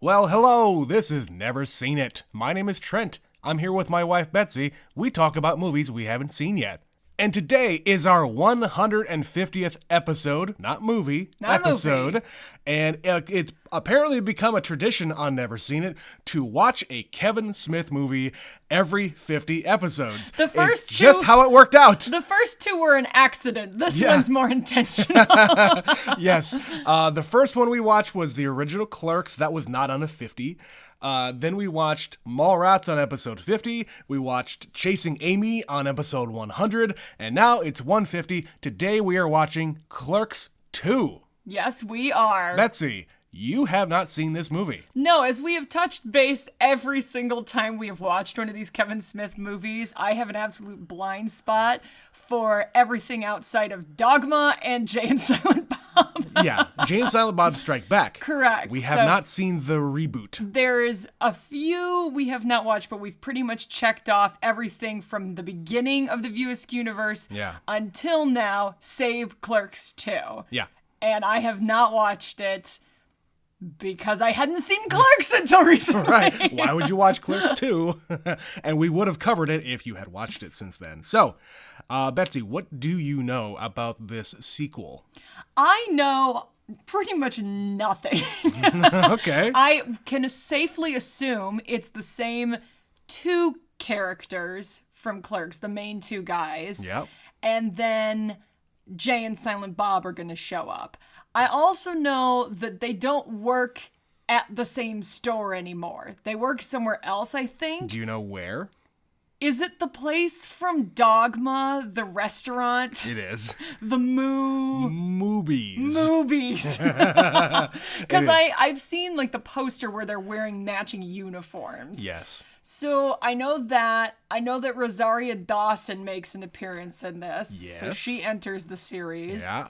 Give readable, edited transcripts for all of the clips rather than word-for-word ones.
Well, hello, this is Never Seen It. My name is Trent. I'm here with my wife Betsy. We talk about movies we haven't seen yet. And today is our 150th episode, not movie, episode. And it's apparently become a tradition on Never Seen It to watch a Kevin Smith movie every 50 episodes. It's just how it worked out. The first two were an accident. This one's more intentional. Yes. The first one we watched was the original Clerks. That was not on a 50. Then we watched Mallrats on episode 50. We watched Chasing Amy on episode 100. And now it's 150. Today we are watching Clerks II. Yes, we are. Betsy, you have not seen this movie. No, as we have touched base every single time we have watched one of these Kevin Smith movies, I have an absolute blind spot for everything outside of Dogma and Jay and Silent Bob. Yeah, Jay and Silent Bob Strike Back. Correct. We have not seen the reboot. There's a few we have not watched, but we've pretty much checked off everything from the beginning of the View Askew universe until now, save Clerks II. Yeah. And I have not watched it because I hadn't seen Clerks until recently. Right. Why would you watch Clerks 2? And we would have covered it if you had watched it since then. So, Betsy, what do you know about this sequel? I know pretty much nothing. Okay. I can safely assume it's the same two characters from Clerks, the main two guys. Yep. And then Jay and Silent Bob are going to show up. I also know that they don't work at the same store anymore. They work somewhere else, I think. Do you know where? Is it the place from Dogma, the restaurant? It is. The Moobies. Because I've seen like the poster where they're wearing matching uniforms. Yes. So I know that Rosaria Dawson makes an appearance in this. Yes. So she enters the series. Yeah.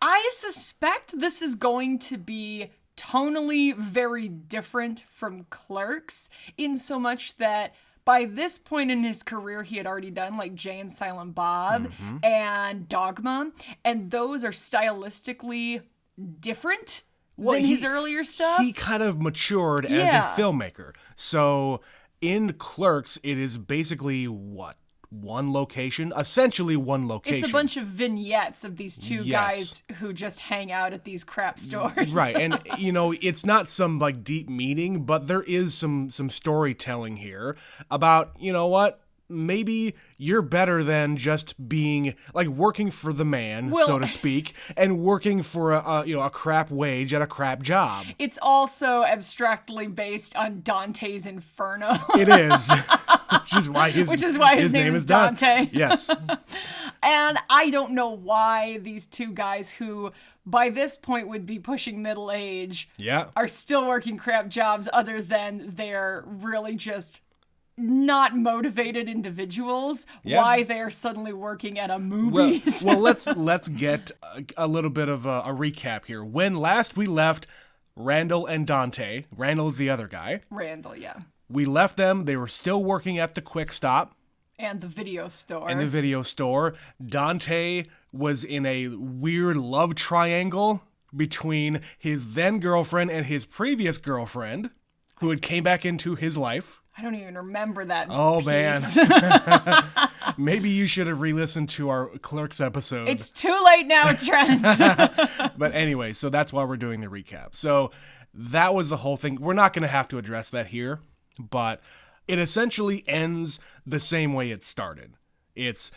I suspect this is going to be tonally very different from Clerks, in so much that by this point in his career, he had already done like Jay and Silent Bob and Dogma, and those are stylistically different than his earlier stuff. He kind of matured as a filmmaker. So in Clerks, it is basically what? One location? Essentially one location. It's a bunch of vignettes of these two guys who just hang out at these crap stores. Right. And, it's not some, like, deep meaning, but there is some storytelling here about, you know what? Maybe you're better than just being, like, working for the man, so to speak, and working for a crap wage at a crap job. It's also abstractly based on Dante's Inferno. It is. Which is why his name is Dante. Yes. And I don't know why these two guys who by this point would be pushing middle age are still working crap jobs, other than they're really just not motivated individuals. Why they're suddenly working at a movies. Well, let's get a little bit of a recap here. When last we left Randall and Dante, Randall is the other guy. Randall, yeah. We left them. They were still working at the Quick Stop. And the video store. Dante was in a weird love triangle between his then girlfriend and his previous girlfriend, who had came back into his life. I don't even remember that piece. Man. Maybe you should have re-listened to our Clerks episode. It's too late now, Trent. But anyway, so that's why we're doing the recap. So that was the whole thing. We're not going to have to address that here, but it essentially ends the same way it started. It's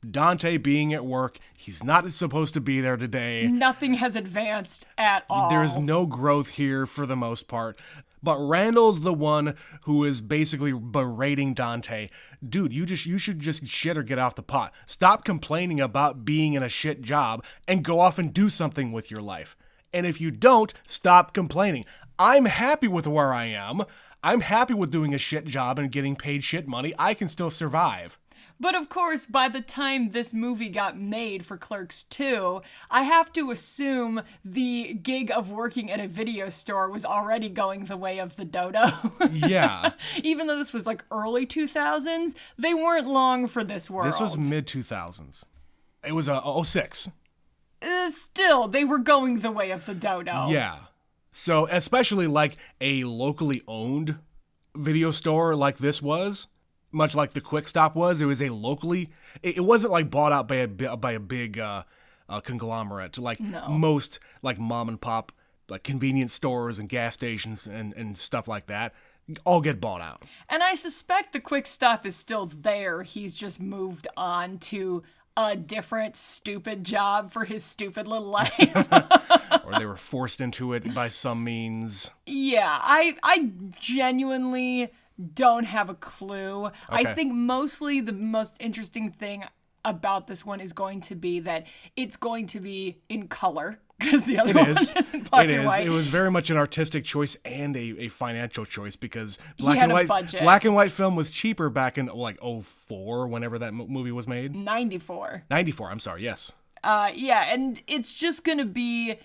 Dante being at work. He's not supposed to be there today. Nothing has advanced at all. There's no growth here for the most part. But Randall's the one who is basically berating Dante. Dude, you should just shit or get off the pot. Stop complaining about being in a shit job and go off and do something with your life. And if you don't, stop complaining. I'm happy with where I am. I'm happy with doing a shit job and getting paid shit money. I can still survive. But of course, by the time this movie got made for Clerks II, I have to assume the gig of working at a video store was already going the way of the dodo. Yeah. Even though this was like early 2000s, they weren't long for this world. This was mid 2000s. It was 06. Still, they were going the way of the dodo. Yeah. So especially like a locally owned video store like this was, much like the Quick Stop was, it was a locally, it wasn't like bought out by a big conglomerate like most like mom and pop like convenience stores and gas stations and stuff like that all get bought out. And I suspect the Quick Stop is still there. He's just moved on to a different stupid job for his stupid little life. Or they were forced into it by some means. Yeah, I genuinely don't have a clue. Okay. I think mostly the most interesting thing about this one is going to be that it's going to be in color. Because the other one isn't black and white. It was very much an artistic choice and a financial choice because black and white film was cheaper back in like 2004, whenever that movie was made. 94. 94, I'm sorry, yes. Yeah, and it's just going to be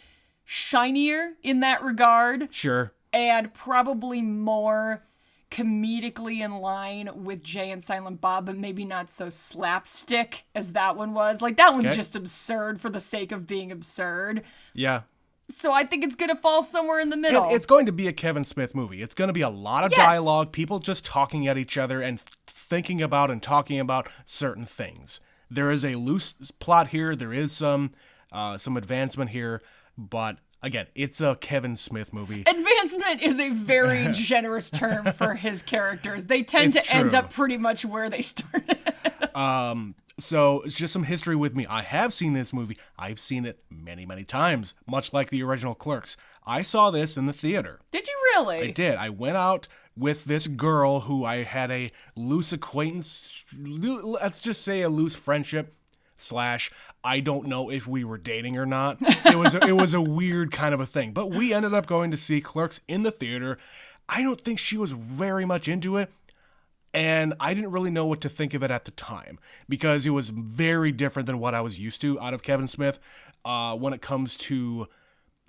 shinier in that regard. Sure. And probably more comedically in line with Jay and Silent Bob, but maybe not so slapstick as that one was. Like, that one's just absurd for the sake of being absurd. Yeah. So I think it's going to fall somewhere in the middle. It's going to be a Kevin Smith movie. It's going to be a lot of dialogue, people just talking at each other and thinking about and talking about certain things. There is a loose plot here. There is some advancement here, but again, it's a Kevin Smith movie. Advancement is a very generous term for his characters. They tend to end up pretty much where they started. So it's just some history with me. I have seen this movie. I've seen it many, many times, much like the original Clerks. I saw this in the theater. Did you really? I did. I went out with this girl who I had a loose acquaintance, let's just say a loose friendship / I don't know if we were dating or not. It was a weird kind of a thing. But we ended up going to see Clerks in the theater. I don't think she was very much into it. And I didn't really know what to think of it at the time because it was very different than what I was used to out of Kevin Smith when it comes to,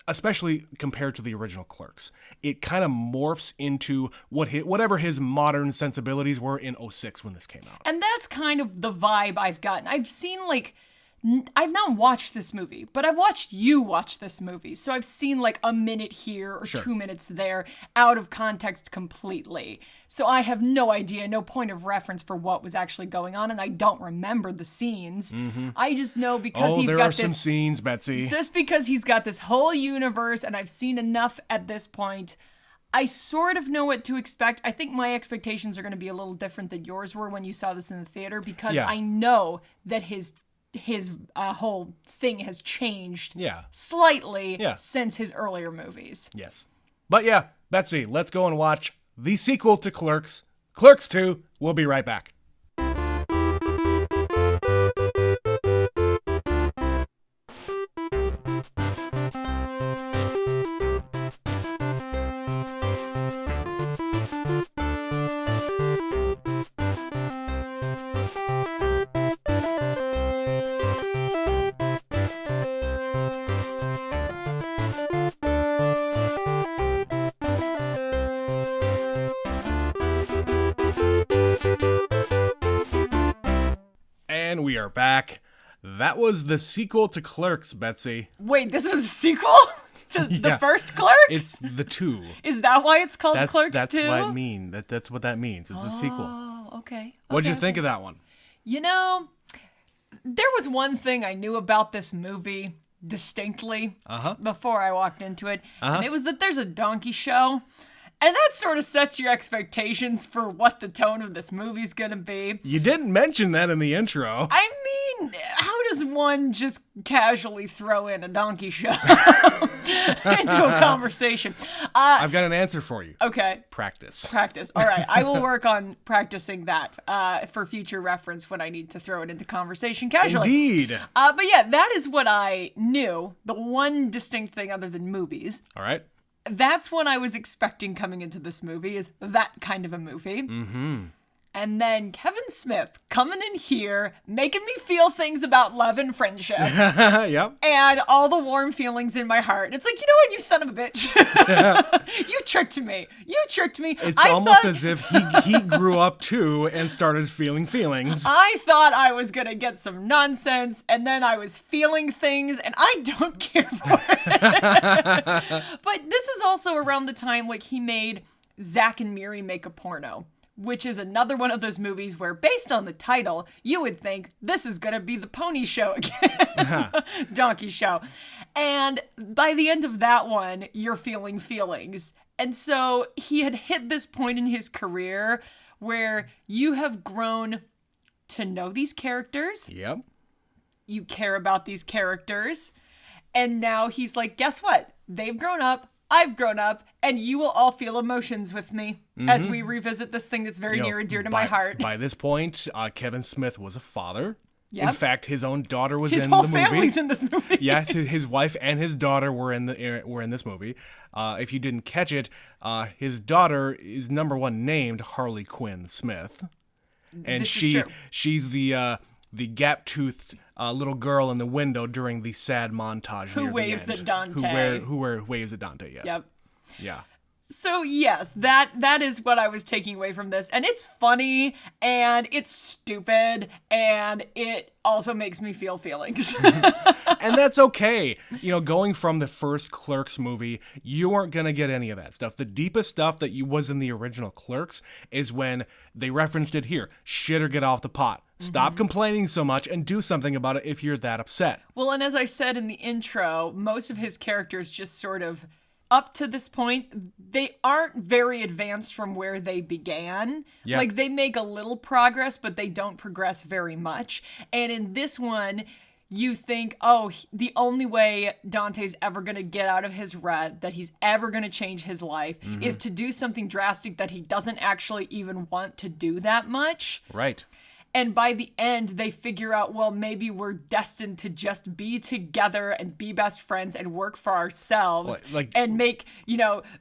especially compared to the original Clerks. It kind of morphs into whatever his modern sensibilities were in 2006 when this came out. And that's kind of the vibe I've gotten. I've not watched this movie, but I've watched you watch this movie. So I've seen like a minute here or 2 minutes there out of context completely. So I have no idea, no point of reference for what was actually going on. And I don't remember the scenes. Mm-hmm. I just know because there are some scenes, Betsy. Just because he's got this whole universe and I've seen enough at this point, I sort of know what to expect. I think my expectations are going to be a little different than yours were when you saw this in the theater because I know that his whole thing has changed slightly since his earlier movies. Yes. But yeah, Betsy, let's go and watch the sequel to Clerks, Clerks II. We'll be right back. And we are back. That was the sequel to Clerks, Betsy. Wait, this was a sequel to the first Clerks? It's the 2. Is that why it's called Clerks 2? That's what I mean. That's what that means. It's a sequel. Oh, okay. What'd you think of that one? You know, there was one thing I knew about this movie distinctly before I walked into it, and it was that there's a donkey show. And that sort of sets your expectations for what the tone of this movie's gonna be. You didn't mention that in the intro. I mean, how does one just casually throw in a donkey show into a conversation? I've got an answer for you. Okay. Practice. All right. I will work on practicing that for future reference when I need to throw it into conversation casually. Indeed. But yeah, that is what I knew. The one distinct thing other than movies. All right. That's what I was expecting coming into this movie, is that kind of a movie. Mm-hmm. And then Kevin Smith coming in here, making me feel things about love and friendship. Yep. And all the warm feelings in my heart. It's like, you know what, you son of a bitch. You tricked me. You tricked me. It's almost as if he grew up too and started feeling feelings. I thought I was going to get some nonsense, and then I was feeling things, and I don't care for it. But this is also around the time like he made Zack and Miri Make a Porno, which is another one of those movies where, based on the title, you would think this is going to be the pony show again. Donkey show. And by the end of that one, you're feeling feelings. And so he had hit this point in his career where you have grown to know these characters. Yep. You care about these characters. And now he's like, guess what? They've grown up. I've grown up, and you will all feel emotions with me as we revisit this thing that's very near and dear to my heart. By this point, Kevin Smith was a father. Yep. In fact, his own daughter was in the movie. His whole family's in this movie. Yes, his wife and his daughter were in this movie. If you didn't catch it, his daughter is number one named Harley Quinn Smith, and she's the gap-toothed little girl in the window during the sad montage. Who waves at Dante. Who waves at Dante, yes. Yep. Yeah. So yes, that is what I was taking away from this. And it's funny, and it's stupid, and it also makes me feel feelings. And that's okay. You know, going from the first Clerks movie, you weren't going to get any of that stuff. The deepest stuff that was in the original Clerks is when they referenced it here. Shit or get off the pot. Stop complaining so much and do something about it if you're that upset. Well, and as I said in the intro, most of his characters just sort of, up to this point, they aren't very advanced from where they began. Yeah. Like, they make a little progress, but they don't progress very much. And in this one, you think, oh, the only way Dante's ever going to get out of his rut, that he's ever going to change his life, is to do something drastic that he doesn't actually even want to do that much. Right. And by the end, they figure out, well, maybe we're destined to just be together and be best friends and work for ourselves and make,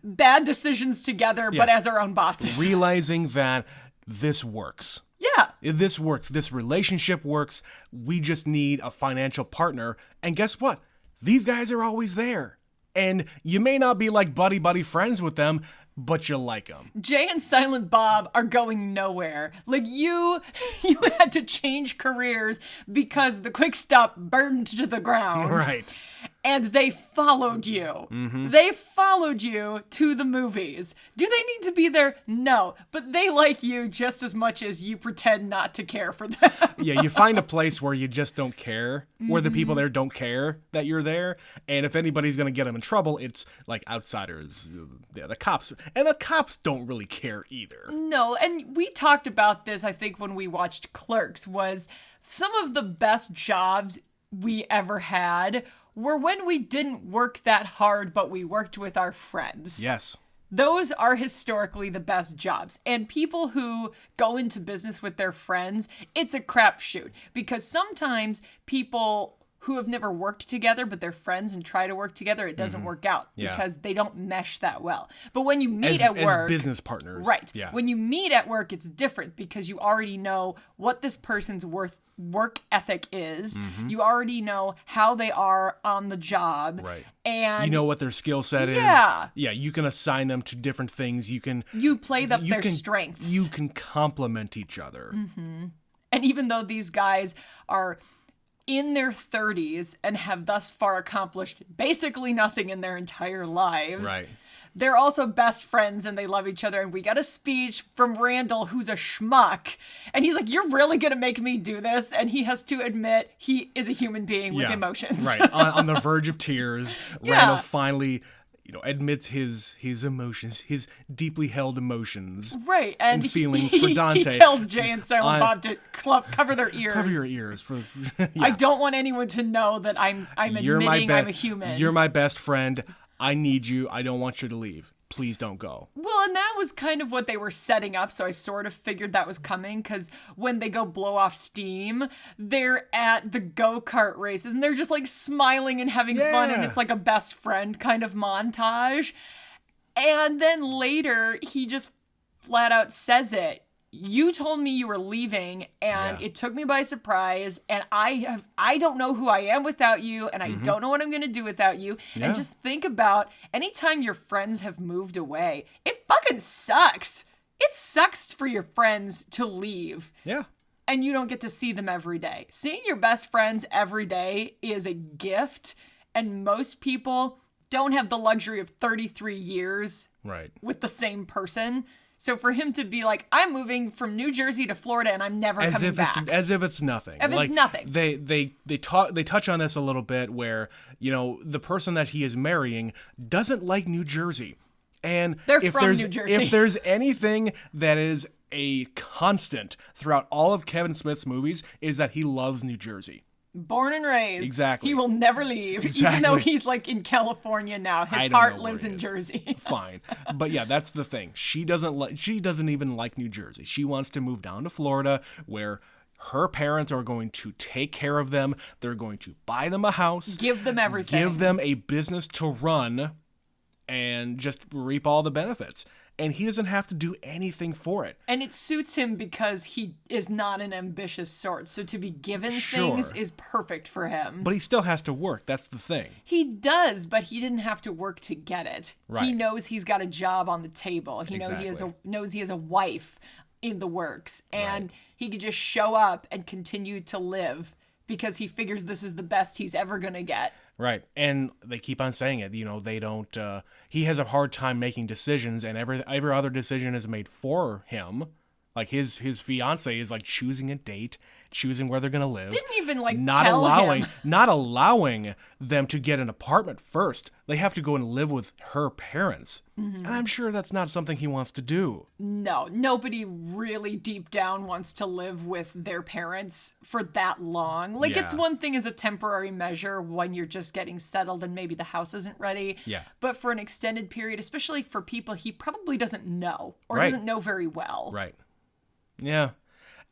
bad decisions together, but as our own bosses. Realizing that this works. Yeah. This works. This relationship works. We just need a financial partner. And guess what? These guys are always there. And you may not be like buddy friends with them, but you like them. Jay and Silent Bob are going nowhere. Like, you had to change careers because the Quick Stop burned to the ground. Right. And they followed you. Mm-hmm. They followed you to the movies. Do they need to be there? No. But they like you just as much as you pretend not to care for them. Yeah, you find a place where you just don't care, where the people there don't care that you're there. And if anybody's going to get them in trouble, it's like outsiders, the cops. And the cops don't really care either. No, and we talked about this, I think, when we watched Clerks, was some of the best jobs we ever had were when we didn't work that hard, but we worked with our friends. Yes. Those are historically the best jobs. And people who go into business with their friends, it's a crapshoot. Because sometimes people who have never worked together, but they're friends and try to work together, it doesn't work out because they don't mesh that well. But when you meet at work... As business partners. Right. Yeah. When you meet at work, it's different because you already know what this person's work ethic is. Mm-hmm. You already know how they are on the job. Right. And you know what their skill set is. Yeah. Yeah, you can assign them to different things. You play up their strengths. You can complement each other. Mm-hmm. And even though these guys are in their 30s and have thus far accomplished basically nothing in their entire lives. Right. They're also best friends and they love each other. And we got a speech from Randall, who's a schmuck. And he's like, you're really going to make me do this? And he has to admit he is a human being with emotions. Right. On the verge of tears, Randall finally... admits his emotions, his deeply held emotions. Right, and feelings for Dante. He tells Jay and Silent Bob to cover their ears. Cover your ears. I don't want anyone to know that I'm admitting I'm a human. You're my best friend. I need you. I don't want you to leave. Please don't go. Well, and that was kind of what they were setting up, so I sort of figured that was coming, because when they go blow off steam, they're at the go-kart races, and they're just, like, smiling and having fun, and it's like a best friend kind of montage. And then later, he just flat out says it. you told me you were leaving, and Yeah. it took me by surprise, and I don't know who I am without you, and I don't know what I'm gonna do without you. Yeah. And just think about anytime your friends have moved away, it fucking sucks. It sucks for your friends to leave. Yeah. And you don't get to see them every day. Seeing your best friends every day is a gift, and most people don't have the luxury of 33 years Right. with the same person. So for him to be like, I'm moving from New Jersey to Florida and I'm never coming back. As if it's nothing. As if Like, nothing. They touch on this a little bit where, the person that he is marrying doesn't like New Jersey. And They're if from there's New Jersey. if there's anything that is a constant throughout all of Kevin Smith's movies, is that he loves New Jersey. Born and raised. Exactly. He will never leave. Even though he's like in California now. His I don't heart know where lives he in is. Jersey. Fine. But yeah, that's the thing. She doesn't even like New Jersey. She wants to move down to Florida where her parents are going to take care of them. They're going to buy them a house. Give them everything. Give them a business to run and just reap all the benefits. And he doesn't have to do anything for it. And it suits him because he is not an ambitious sort. So to be given Sure. things is perfect for him. But he still has to work. That's the thing. He does, but he didn't have to work to get it. Right. He knows he's got a job on the table. He Exactly. knows he has a wife in the works, and he could just show up and continue to live because he figures this is the best he's ever gonna get. Right. And they keep on saying it. They don't, he has a hard time making decisions, and every other decision is made for him. Like his fiance is like choosing a date, choosing where they're going to live. Didn't even like not tell allowing, him. Not allowing them to get an apartment first. They have to go and live with her parents. And I'm sure that's not something he wants to do. No, nobody really deep down wants to live with their parents for that long. Like, it's Yeah. one thing as a temporary measure when you're just getting settled and maybe the house isn't ready. Yeah. But for an extended period, especially for people he probably doesn't know or Right. doesn't know very well. Right. Yeah.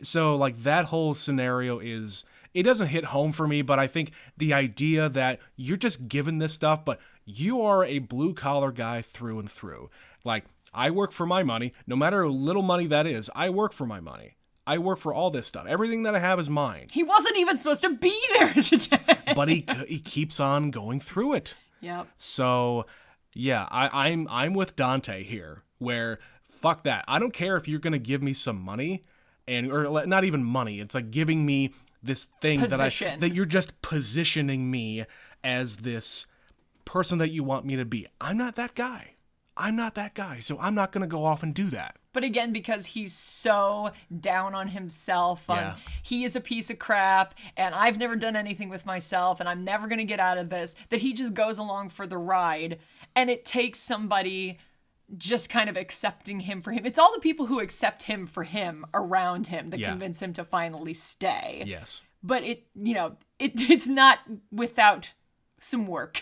So like that whole scenario it doesn't hit home for me, but I think the idea that you're just given this stuff, but you are a blue collar guy through and through. Like, I work for my money, no matter how little money that is, I work for my money. I work for all this stuff. Everything that I have is mine. He wasn't even supposed to be there today. But he keeps on going through it. Yep. So, yeah, I'm with Dante here, where fuck that. I don't care if you're gonna give me some money, or not even money. It's like giving me this thing Position. that you're just positioning me as this person that you want me to be. I'm not that guy. So I'm not gonna go off and do that. But again, because he's so down on himself, Yeah. he is a piece of crap, and I've never done anything with myself, and I'm never going to get out of this, that he just goes along for the ride, and it takes somebody just kind of accepting him for him. It's all the people who accept him for him around him that Yeah. convince him to finally stay. Yes. But it's not without some work.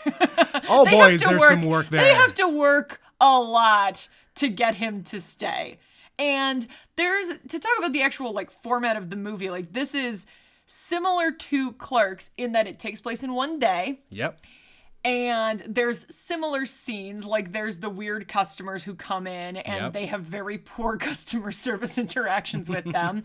Oh They boy, have is to there some work there. They have to work a lot to get him to stay. And to talk about the actual like format of the movie, like this is similar to Clerks in that it takes place in one day. Yep. And there's similar scenes, like there's the weird customers who come in and Yep. they have very poor customer service interactions with them.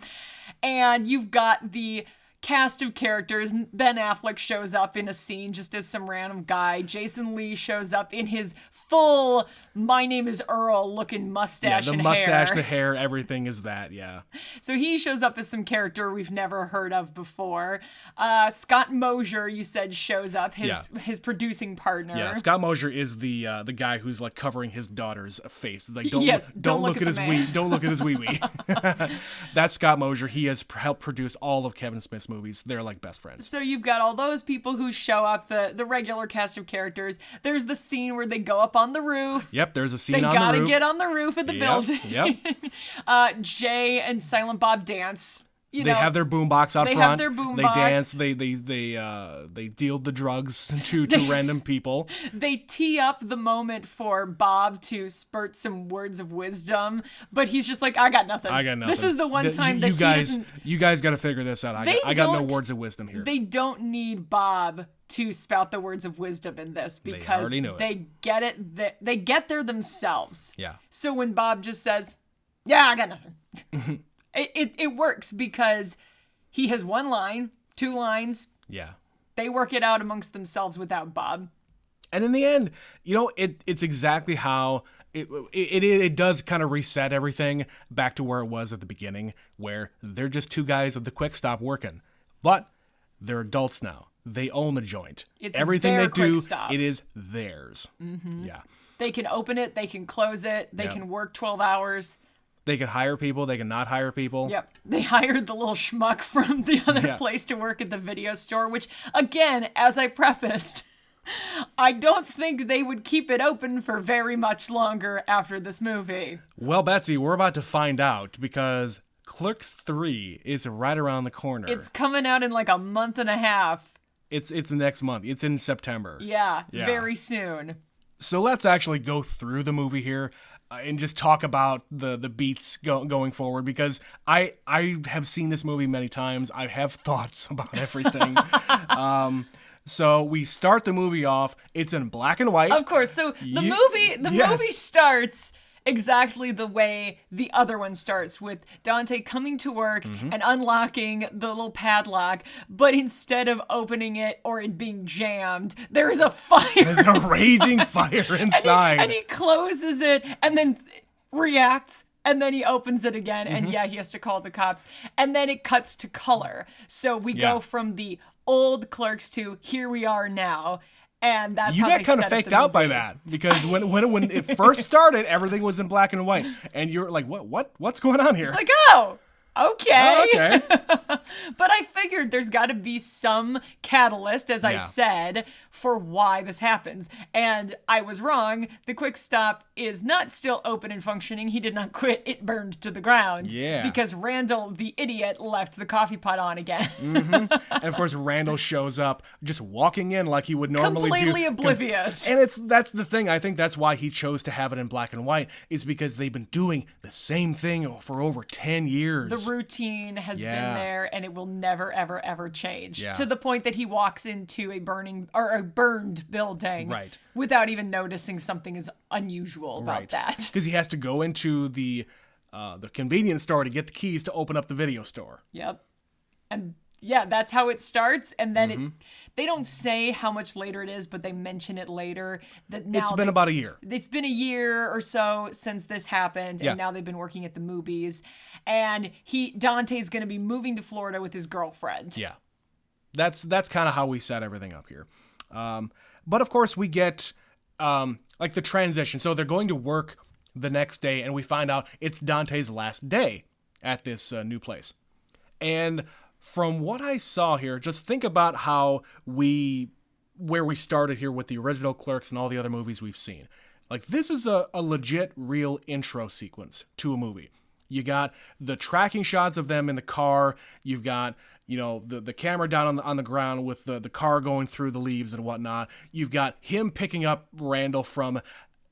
And you've got the cast of characters. Ben Affleck shows up in a scene just as some random guy. Jason Lee shows up in his full "My name is Earl" looking mustache Yeah, the and mustache, hair. the hair, everything is that, yeah. So he shows up as some character we've never heard of before. Scott Mosier, you said, shows up, his producing partner. Yeah, Scott Mosier is the guy who's like covering his daughter's face. It's like don't look at his wee wee. That's Scott Mosier. He has helped produce all of Kevin Smith's movies. They're like best friends. So you've got all those people who show up, the regular cast of characters. There's the scene where they go up on the roof. Yep, there's a scene They on the gotta roof. get on the roof of the building. Yep. Jay and Silent Bob dance. They have their boombox out They front. have their They boombox. dance. They deal the drugs to random people. They tee up the moment for Bob to spurt some words of wisdom, but he's just like, I got nothing. This is the one time that you guys got to figure this out. I got no words of wisdom here. They don't need Bob to spout the words of wisdom in this because already know it. they get it. They get there themselves. Yeah. So when Bob just says, "Yeah, I got nothing," It works because he has one line, two lines. Yeah. They work it out amongst themselves without Bob. And in the end, it's exactly how it does kind of reset everything back to where it was at the beginning, where they're just two guys at the quick stop working. But they're adults now. They own the joint. It's everything their they do, quick stop. it is theirs. Yeah. They can open it, they can close it, they can work 12 hours. They can hire people, they can not hire people. Yep. They hired the little schmuck from the other place to work at the video store, which, again, as I prefaced, I don't think they would keep it open for very much longer after this movie. Well, Betsy, we're about to find out because Clerks 3 is right around the corner. It's coming out in like a month and a half. It's next month. It's in September. Yeah, very soon. So let's actually go through the movie here and just talk about the beats going forward, because I have seen this movie many times. I have thoughts about everything. So we start the movie off. It's in black and white. Of course. So the movie starts exactly the way the other one starts, with Dante coming to work and unlocking the little padlock, but instead of opening it or it being jammed, there's a fire. There's a raging fire inside. And he closes it and then reacts. And then he opens it again, and he has to call the cops. And then it cuts to color. So we go from the old Clerks to here we are now. And that's you how got they kind of set up faked the out by movie. that, because when it first started, everything was in black and white, and you're like, what's going on here? It's like, oh, okay. Oh, okay. But I figured there's got to be some catalyst, as I said, for why this happens. And I was wrong. The quick stop is not still open and functioning. He did not quit. It burned to the ground. Yeah. Because Randall, the idiot, left the coffee pot on again. And of course, Randall shows up just walking in like he would normally Completely do. oblivious. And that's the thing. I think that's why he chose to have it in black and white, is because they've been doing the same thing for over 10 years. The routine has been there, and it will never, ever, ever change. Yeah. To the point that he walks into a burned building without even noticing something is unusual about that. Because he has to go into the convenience store to get the keys to open up the video store. Yep. And yeah, that's how it starts. And then they don't say how much later it is, but they mention it later. That now it's been about a year. It's been a year or so since this happened, and now they've been working at the movies. And Dante's going to be moving to Florida with his girlfriend. Yeah, that's kind of how we set everything up here. But of course, we get like the transition. So they're going to work the next day, and we find out it's Dante's last day at this new place. And from what I saw here, just think about where we started here with the original Clerks and all the other movies we've seen. Like, this is a legit, real intro sequence to a movie. You got the tracking shots of them in the car. You've got, the camera down on the ground with the car going through the leaves and whatnot. You've got him picking up Randall from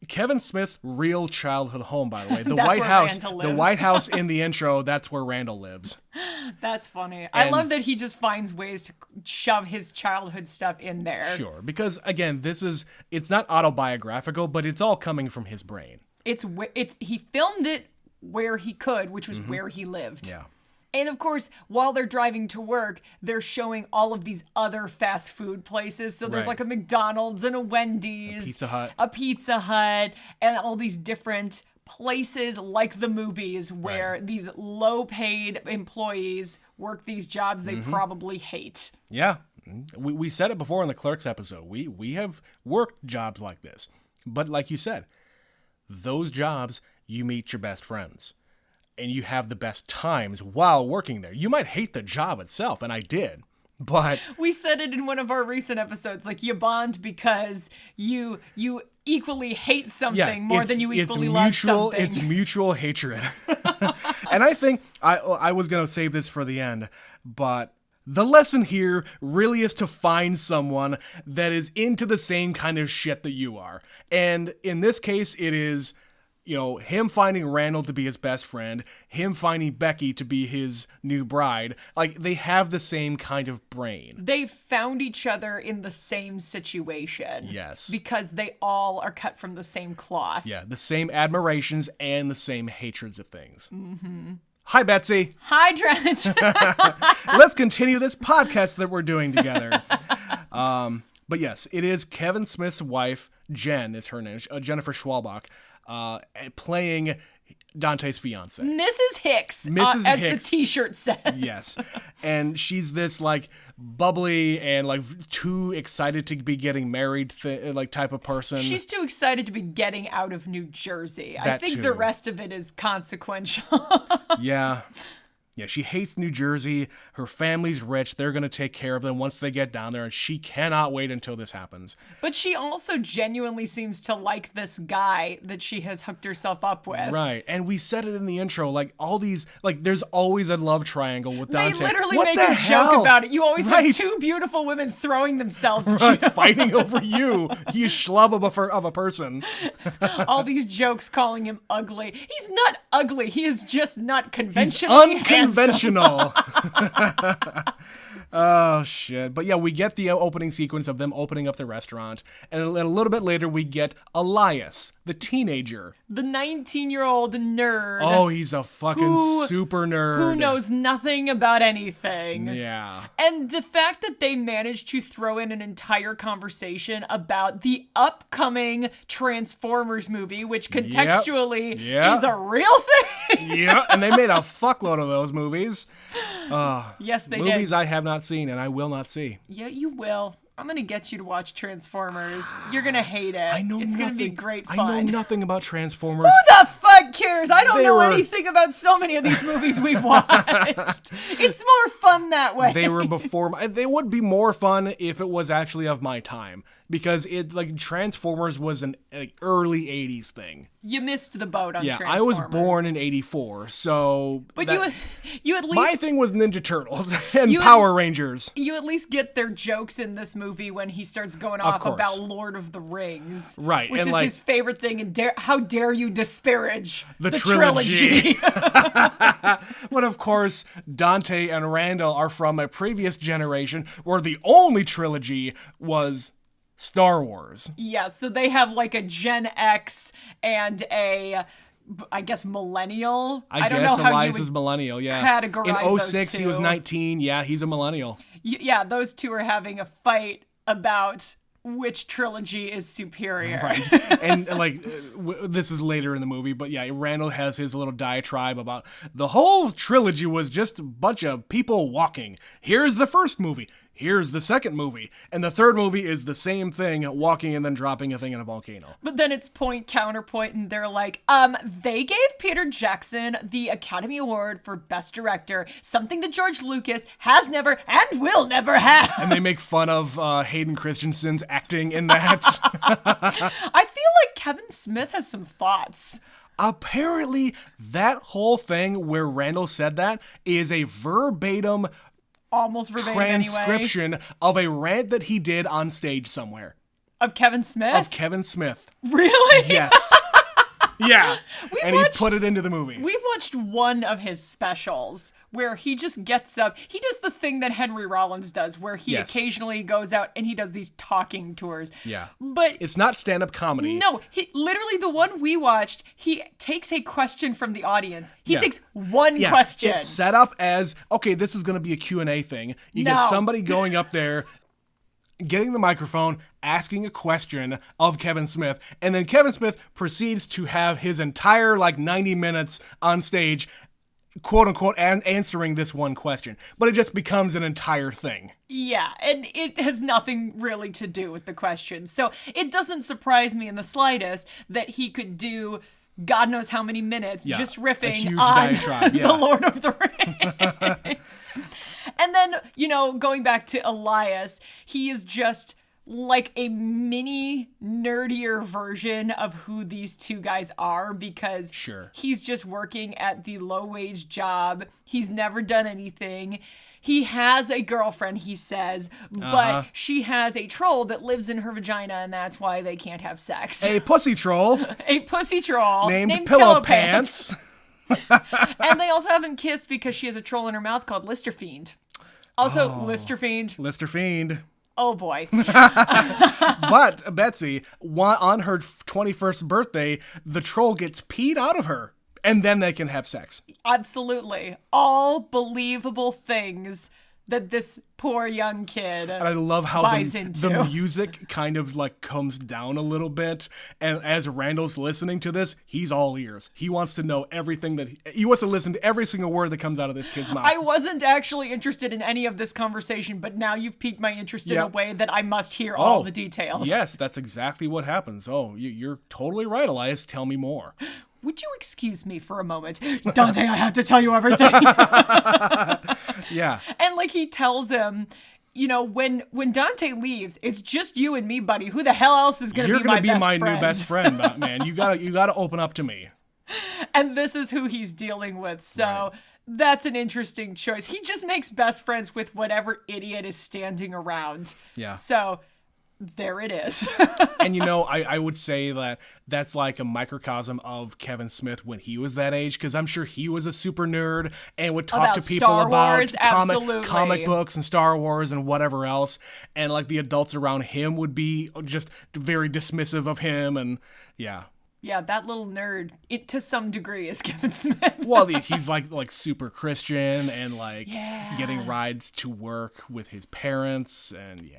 Kevin Smith's real childhood home, by the way. The White House. The White House in the intro, that's where Randall lives. That's funny. I love that he just finds ways to shove his childhood stuff in there. Sure, because again, it's not autobiographical, but it's all coming from his brain. He filmed it where he could, which was where he lived. Yeah. And of course, while they're driving to work, they're showing all of these other fast food places. So there's like a McDonald's and a Wendy's, a Pizza Hut, and all these different places like the movies where these low-paid employees work these jobs they probably hate. Yeah. We said it before in the Clerks episode. We have worked jobs like this. But like you said, those jobs, you meet your best friends. And you have the best times while working there. You might hate the job itself, and I did, but... We said it in one of our recent episodes, like, you bond because you equally hate something more than you equally love something. It's mutual hatred. And I think, I was going to save this for the end, but the lesson here really is to find someone that is into the same kind of shit that you are. And in this case, it is... him finding Randall to be his best friend, him finding Becky to be his new bride. Like, they have the same kind of brain. They found each other in the same situation. Yes. Because they all are cut from the same cloth. Yeah, the same admirations and the same hatreds of things. Hi, Betsy. Hi, Trent. Let's continue this podcast that we're doing together. But yes, it is Kevin Smith's wife, Jen is her name, Jennifer Schwalbach, playing Dante's fiance. Mrs. Hicks, as the t-shirt says. Yes. And she's this like bubbly and like too excited to be getting married like type of person. She's too excited to be getting out of New Jersey. I think too. the rest of it is consequential. Yeah. Yeah, she hates New Jersey. Her family's rich. They're going to take care of them once they get down there, and she cannot wait until this happens. But she also genuinely seems to like this guy that she has hooked herself up with. Right, and we said it in the intro, like all these, like there's always a love triangle with Dante. They literally What make the a hell? joke about it. You always Right. have two beautiful women throwing themselves at Right, you. fighting over you schlub of a person. All these jokes calling him ugly. He's not ugly. He is just not He's conventionally handsome. unconventional. Oh, shit. But yeah, we get the opening sequence of them opening up the restaurant. And a little bit later, we get Elias, the teenager. The 19-year-old nerd. Oh, he's a fucking super nerd. Who knows nothing about anything. Yeah. And the fact that they managed to throw in an entire conversation about the upcoming Transformers movie, which contextually Yep. is a real thing. Yeah, and they made a fuckload of those movies. Yes, they Movies did. I have not seen and I will not see. Yeah, you will. I'm going to get you to watch Transformers. You're going to hate it. I know It's nothing. going to be great fun. I know nothing about Transformers. Who the fuck cares? I don't They know were- anything about so many of these movies we've watched. It's more fun that way. They were before. They would be more fun if it was actually of my time, because it like Transformers was an early '80s thing. You missed the boat on Yeah, Transformers. I was born in '84, so. But that- you at least my thing was Ninja Turtles and You- Power Rangers. you at least get their jokes in this movie when he starts going off course. about Lord of the Rings. Right, Which and is like- his favorite thing, and how dare you disparage The trilogy. trilogy. But of course, Dante and Randall are from a previous generation where the only trilogy was Star Wars. Yeah, so they have like a Gen X and I guess millennial. I don't guess know how Elias you would is millennial, yeah. categorize In those 06, he was two. 19. Yeah, he's a millennial. Yeah, those two are having a fight about which trilogy is superior. Right. And like, this is later in the movie, but yeah, Randall has his little diatribe about the whole trilogy was just a bunch of people walking. Here's the first movie. Here's the second movie. And the third movie is the same thing, walking and then dropping a thing in a volcano. But then it's point, counterpoint, and they're like, they gave Peter Jackson the Academy Award for Best Director, something that George Lucas has never and will never have. And they make fun of Hayden Christensen's acting in that. I feel like Kevin Smith has some thoughts. Apparently, that whole thing where Randall said that is a verbatim Almost verbatim transcription anyway. of a rant that he did on stage somewhere. Of Kevin Smith? Of Kevin Smith. Really? Yes. Yeah. And watched- he put it into the movie. We've watched one of his specials where he just gets up. He does the thing that Henry Rollins does where he Yes. occasionally goes out and he does these talking tours. Yeah. But It's not stand-up comedy. no, literally the one we watched, he takes a question from the audience. He Yeah. takes one Yeah, question. It's set up as, okay, this is going to be a Q&A thing. You get No. somebody going up there, getting the microphone, asking a question of Kevin Smith, and then Kevin Smith proceeds to have his entire, 90 minutes on stage, quote-unquote, answering this one question. But it just becomes an entire thing. Yeah, and it has nothing really to do with the question. So it doesn't surprise me in the slightest that he could do God knows how many minutes Yeah, just a riffing huge on diatribe, yeah. the Lord of the Rings. And then, going back to Elias, he is just like a mini nerdier version of who these two guys are because Sure. he's just working at the low-wage job. He's never done anything. He has a girlfriend, he says, but she has a troll that lives in her vagina, and that's why they can't have sex. A pussy troll A pussy troll named Pillow Pants. And they also haven't kissed because she has a troll in her mouth called Lister Fiend. Also, Lister Fiend. Lister Fiend. Oh boy. But Betsy, on her 21st birthday, the troll gets peed out of her. And then they can have sex. Absolutely. All believable things that this poor young kid And I love how buys the into. music kind of like comes down a little bit. And as Randall's listening to this, he's all ears. He wants to know everything that he wants to listen to every single word that comes out of this kid's mouth. I wasn't actually interested in any of this conversation, but now you've piqued my interest in a way that I must hear all the details. Yes, that's exactly what happens. Oh, you're totally right, Elias. Tell me more. Would you excuse me for a moment? Dante, I have to tell you everything. Yeah. And like he tells him, you know, when Dante leaves, it's just you and me, buddy. Who the hell else is going to be my best friend? You're going to be my new best friend, man. You gotta open up to me. And this is who he's dealing with. So that's an interesting choice. He just makes best friends with whatever idiot is standing around. Yeah. So there it is. And you know, I would say that that's like a microcosm of Kevin Smith when he was that age, because I'm sure he was a super nerd and would talk to people Star about Wars, absolutely. comic books and Star Wars and whatever else. And like the adults around him would be just very dismissive of him. And yeah. Yeah, that little nerd, it to some degree is Kevin Smith. Well, he's like super Christian and like getting rides to work with his parents. And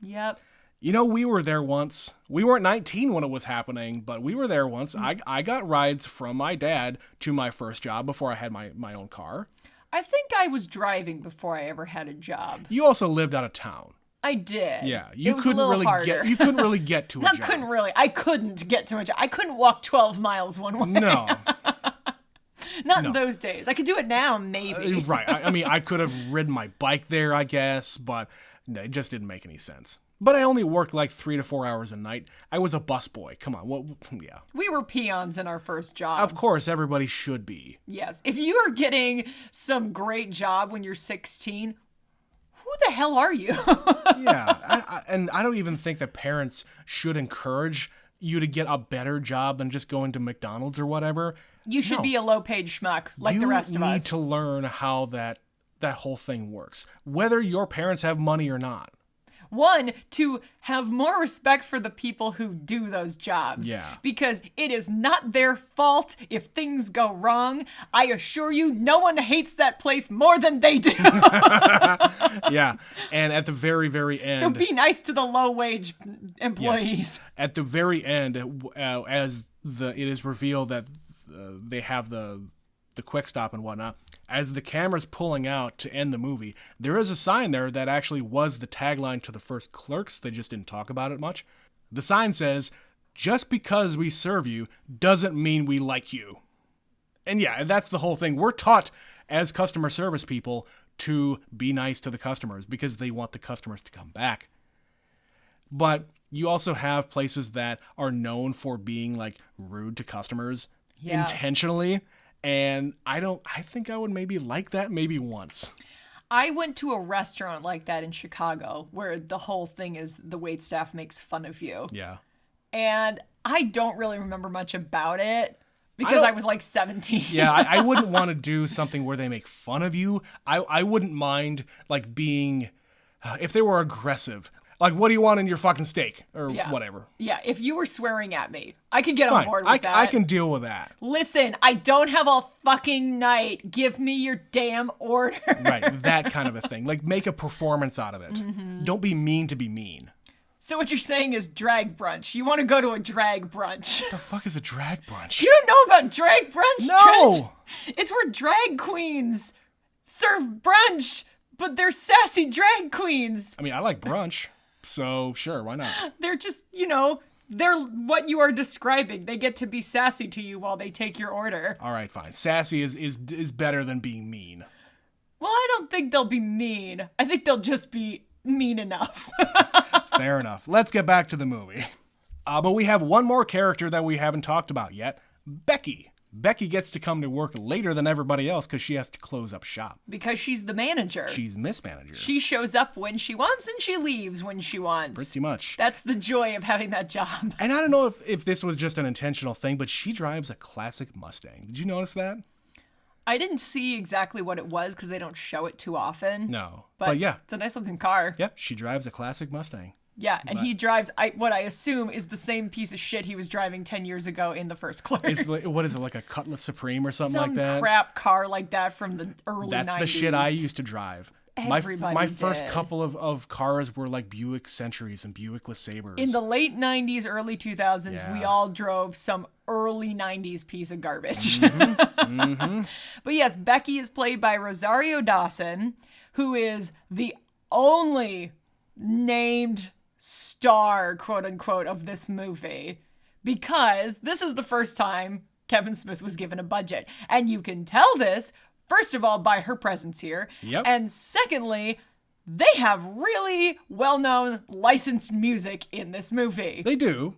Yep. You know, we were there once. We weren't 19 when it was happening, but we were there once. I got rides from my dad to my first job before I had my own car. I think I was driving before I ever had a job. You also lived out of town. I did. Yeah, you couldn't really get to a job. I couldn't get to a job. I couldn't walk 12 miles one way. No. Not in those days. I could do it now, maybe. Right. I mean, I could have ridden my bike there, I guess, but no, it just didn't make any sense. But I only worked like 3 to 4 hours a night. I was a busboy. Come on. What? Yeah. We were peons in our first job. Of course, everybody should be. Yes. If you are getting some great job when you're 16, who the hell are you? Yeah. And I don't even think that parents should encourage you to get a better job than just going to McDonald's or whatever. You should be a low-paid schmuck like the rest of us. You need to learn how that whole thing works, whether your parents have money or not. One, to have more respect for the people who do those jobs. Yeah. Because it is not their fault if things go wrong. I assure you, no one hates that place more than they do. Yeah. And at the very, very end. So be nice to the low-wage employees. Yes. At the very end, as it is revealed that they have the quick stop and whatnot, as the camera's pulling out to end the movie, there is a sign there that actually was the tagline to the first Clerks. They just didn't talk about it much. The sign says, "Just because we serve you doesn't mean we like you." And yeah, that's the whole thing. We're taught as customer service people to be nice to the customers because they want the customers to come back. But you also have places that are known for being like rude to customers intentionally. And I think I would maybe like that maybe once. I went to a restaurant like that in Chicago where the whole thing is the waitstaff makes fun of you. Yeah. And I don't really remember much about it because I was like 17. Yeah, I wouldn't want to do something where they make fun of you. I wouldn't mind like being, if they were aggressive. Like, what do you want in your fucking steak? Or whatever. Yeah, if you were swearing at me, I could get on board with that. I can deal with that. Listen, I don't have all fucking night. Give me your damn order. Right, that kind of a thing. Like, make a performance out of it. Mm-hmm. Don't be mean to be mean. So what you're saying is drag brunch. You want to go to a drag brunch. What the fuck is a drag brunch? You don't know about drag brunch, No! Trent? It's where drag queens serve brunch, but they're sassy drag queens. I mean, I like brunch. So, sure, why not? They're just, they're what you are describing. They get to be sassy to you while they take your order. All right, fine. Sassy is better than being mean. Well, I don't think they'll be mean. I think they'll just be mean enough. Fair enough. Let's get back to the movie. But we have one more character that we haven't talked about yet. Becky. Becky gets to come to work later than everybody else because she has to close up shop. Because she's the manager. She's Miss Manager. She shows up when she wants and she leaves when she wants. Pretty much. That's the joy of having that job. And I don't know if this was just an intentional thing, but she drives a classic Mustang. Did you notice that? I didn't see exactly what it was because they don't show it too often. No. But yeah. It's a nice looking car. Yep, she drives a classic Mustang. Yeah, and he drives what I assume is the same piece of shit he was driving 10 years ago in the first Clerks. What is it, like a Cutlass Supreme or something like that? Some crap car like that from the early 90s. That's the shit I used to drive. Everybody my did. first couple of cars were like Buick Centuries and Buick LeSabres. In the late 90s, early 2000s, Yeah. we all drove some early 90s piece of garbage. Mm-hmm. But yes, Becky is played by Rosario Dawson, who is the only named star, quote unquote, of this movie. Because this is the first time Kevin Smith was given a budget. And you can tell this, first of all, by her presence here. Yep. And secondly, they have really well-known licensed music in this movie. They do.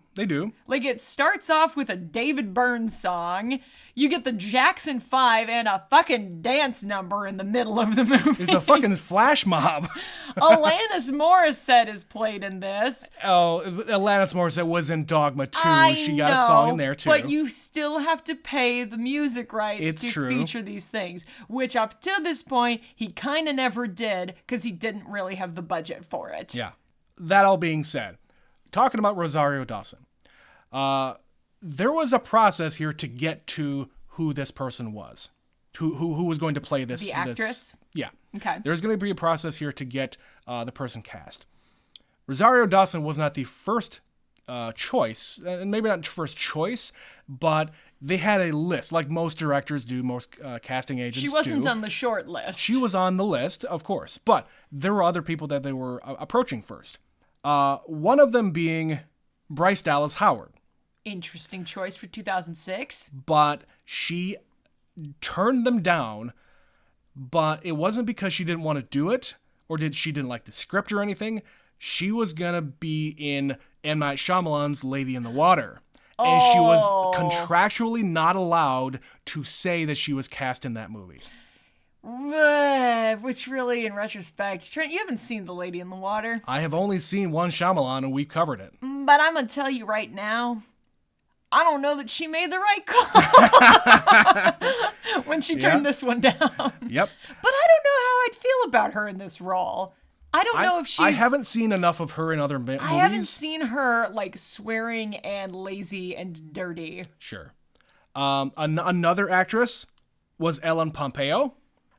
Like, it starts off with a David Byrne song. You get the Jackson 5 and a fucking dance number in the middle of the movie. It's a fucking flash mob. Alanis Morissette is played in this. Oh, Alanis Morissette was in Dogma 2. I She got know, a song in there too. But you still have to pay the music rights It's to true. feature these things, which up to this point, he kind of never did because he didn't really have the budget for it. Yeah. That all being said, talking about Rosario Dawson, there was a process here to get to who this person was, who was going to play this. The actress? Yeah. Okay. There's going to be a process here to get the person cast. Rosario Dawson was not the first choice, and maybe not first choice, but they had a list, like most directors do, most casting agents do. She wasn't on the short list. She was on the list, of course, but there were other people that they were approaching first. One of them being Bryce Dallas Howard. Interesting choice for 2006. But she turned them down, but it wasn't because she didn't want to do it, or she didn't like the script or anything. She was going to be in M. Night Shyamalan's Lady in the Water. And she was contractually not allowed to say that she was cast in that movie. Which really, in retrospect, Trent, you haven't seen The Lady in the Water. I have only seen one Shyamalan, and we've covered it. But I'm going to tell you right now, I don't know that she made the right call when she turned this one down. Yep. But I don't know how I'd feel about her in this role. I don't know if she's... I haven't seen enough of her in other movies. I haven't seen her, like, swearing and lazy and dirty. Sure. Another actress was Ellen Pompeo.